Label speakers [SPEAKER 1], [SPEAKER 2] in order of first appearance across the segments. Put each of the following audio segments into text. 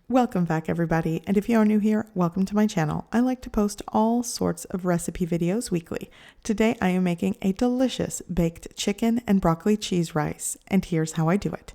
[SPEAKER 1] Welcome back everybody, and if you are new here, welcome to my channel. I like to post all sorts of recipe videos weekly. Today I am making a delicious baked chicken and broccoli cheese rice, and here's how I do it.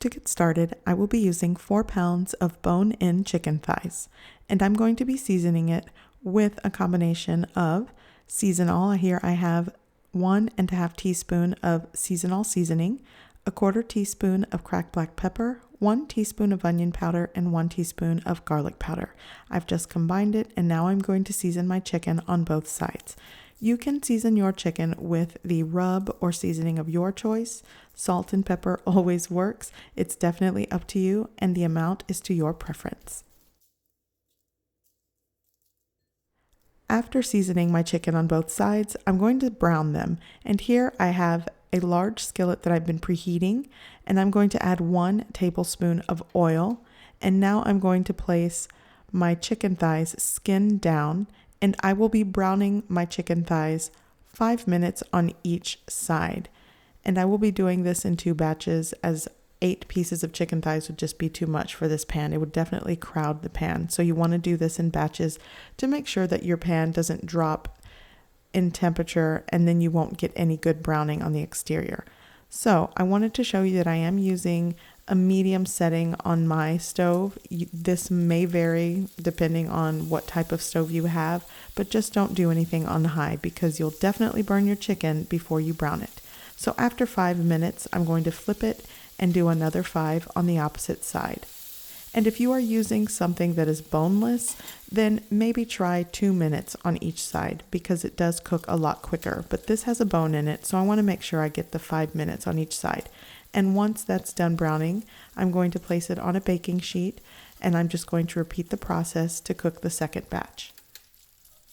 [SPEAKER 1] To get started, I will be using 4 pounds of bone-in chicken thighs, and I'm going to be seasoning it with a combination of seasonal. Here I have 1.5 teaspoon of seasonal seasoning, 1/4 teaspoon of cracked black pepper, 1 teaspoon of onion powder, and 1 teaspoon of garlic powder. I've just combined it, and now I'm going to season my chicken on both sides. You can season your chicken with the rub or seasoning of your choice. Salt and pepper always works. It's definitely up to you, and the amount is to your preference. After seasoning my chicken on both sides, I'm going to brown them, and here I have a large skillet that I've been preheating, and I'm going to add 1 tablespoon of oil, and now I'm going to place my chicken thighs skin down, and I will be browning my chicken thighs 5 minutes on each side. And I will be doing this in 2 batches, as 8 pieces of chicken thighs would just be too much for this pan. It would definitely crowd the pan. So you want to do this in batches to make sure that your pan doesn't drop in temperature, and then you won't get any good browning on the exterior. So I wanted to show you that I am using a medium setting on my stove. This may vary depending on what type of stove you have, but just don't do anything on high because you'll definitely burn your chicken before you brown it. So after 5 minutes, I'm going to flip it and do another 5 on the opposite side. And if you are using something that is boneless, then maybe try 2 minutes on each side because it does cook a lot quicker. But this has a bone in it, so I want to make sure I get the 5 minutes on each side. And once that's done browning, I'm going to place it on a baking sheet, and I'm just going to repeat the process to cook the second batch.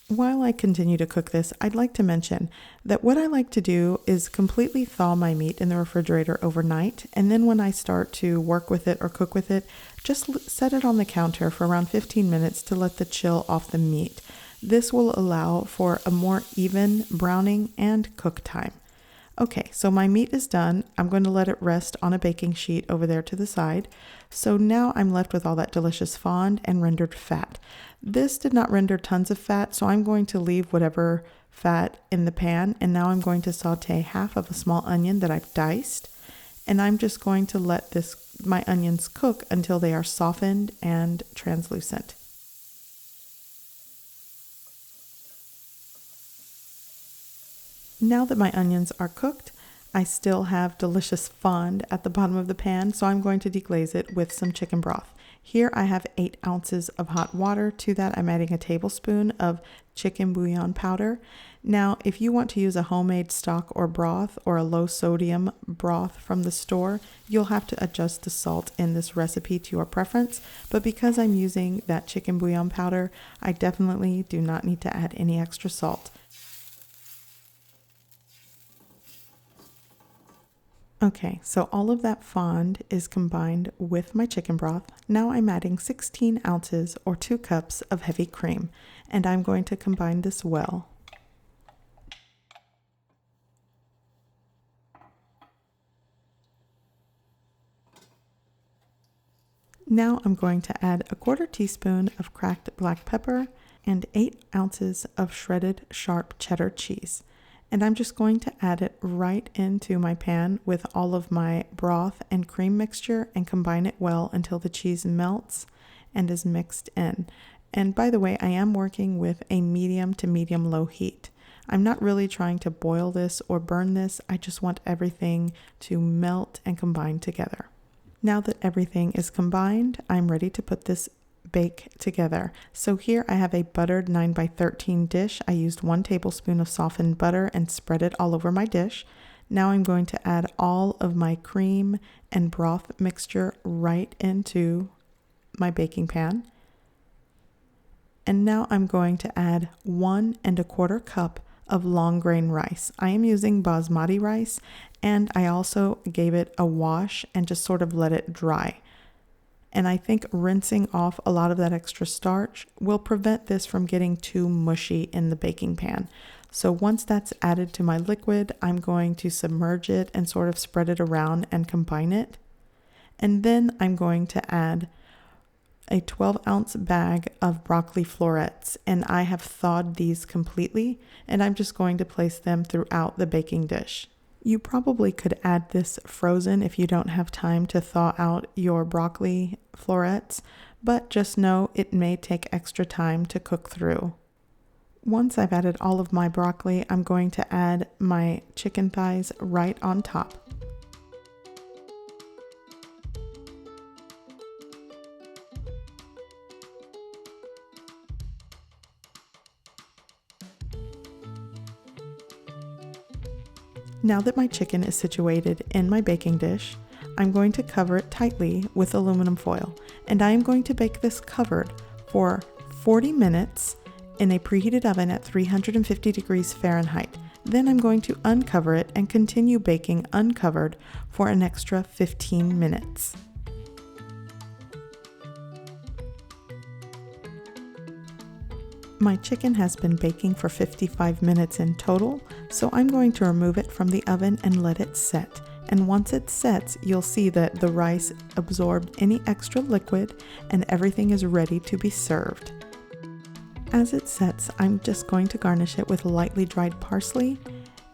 [SPEAKER 1] While I continue to cook this, I'd like to mention that what I like to do is completely thaw my meat in the refrigerator overnight, and then when I start to work with it or cook with it, just set it on the counter for around 15 minutes to let the chill off the meat. This will allow for a more even browning and cook time. Okay, so my meat is done. I'm going to let it rest on a baking sheet over there to the side. So now I'm left with all that delicious fond and rendered fat. This did not render tons of fat, so I'm going to leave whatever fat in the pan. And now I'm going to saute half of a small onion that I've diced. And I'm just going to let my onions cook until they are softened and translucent. Now that my onions are cooked, I still have delicious fond at the bottom of the pan, so I'm going to deglaze it with some chicken broth. Here I have 8 ounces of hot water. To that, I'm adding a tablespoon of chicken bouillon powder. Now, if you want to use a homemade stock or broth or a low sodium broth from the store, you'll have to adjust the salt in this recipe to your preference. But because I'm using that chicken bouillon powder, I definitely do not need to add any extra salt. Okay, so all of that fond is combined with my chicken broth. Now I'm adding 16 ounces or 2 cups of heavy cream, and I'm going to combine this well. Now I'm going to add 1/4 teaspoon of cracked black pepper and 8 ounces of shredded sharp cheddar cheese. And I'm just going to add it right into my pan with all of my broth and cream mixture and combine it well until the cheese melts and is mixed in. And by the way, I am working with a medium to medium low heat. I'm not really trying to boil this or burn this. I just want everything to melt and combine together. Now that everything is combined, I'm ready to put this bake together. So here I have a buttered 9x13 dish. I used 1 tablespoon of softened butter and spread it all over my dish. Now I'm going to add all of my cream and broth mixture right into my baking pan. And now I'm going to add 1 1/4 cup of long grain rice. I am using Basmati rice, and I also gave it a wash and just sort of let it dry. And I think rinsing off a lot of that extra starch will prevent this from getting too mushy in the baking pan. So once that's added to my liquid, I'm going to submerge it and sort of spread it around and combine it. And then I'm going to add a 12-ounce bag of broccoli florets, and I have thawed these completely, and I'm just going to place them throughout the baking dish. You probably could add this frozen if you don't have time to thaw out your broccoli florets, but just know it may take extra time to cook through. Once I've added all of my broccoli, I'm going to add my chicken thighs right on top. Now that my chicken is situated in my baking dish, I'm going to cover it tightly with aluminum foil, and I am going to bake this covered for 40 minutes in a preheated oven at 350 degrees Fahrenheit. Then I'm going to uncover it and continue baking uncovered for an extra 15 minutes. My chicken has been baking for 55 minutes in total, so I'm going to remove it from the oven and let it set. And once it sets, you'll see that the rice absorbed any extra liquid and everything is ready to be served. As it sets, I'm just going to garnish it with lightly dried parsley,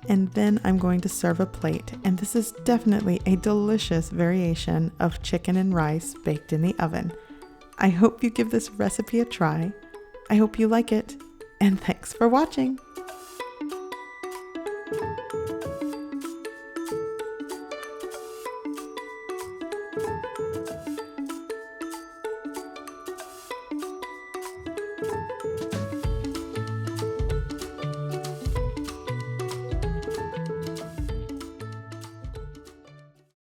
[SPEAKER 1] and then I'm going to serve a plate. And this is definitely a delicious variation of chicken and rice baked in the oven. I hope you give this recipe a try. I hope you like it, and thanks for watching.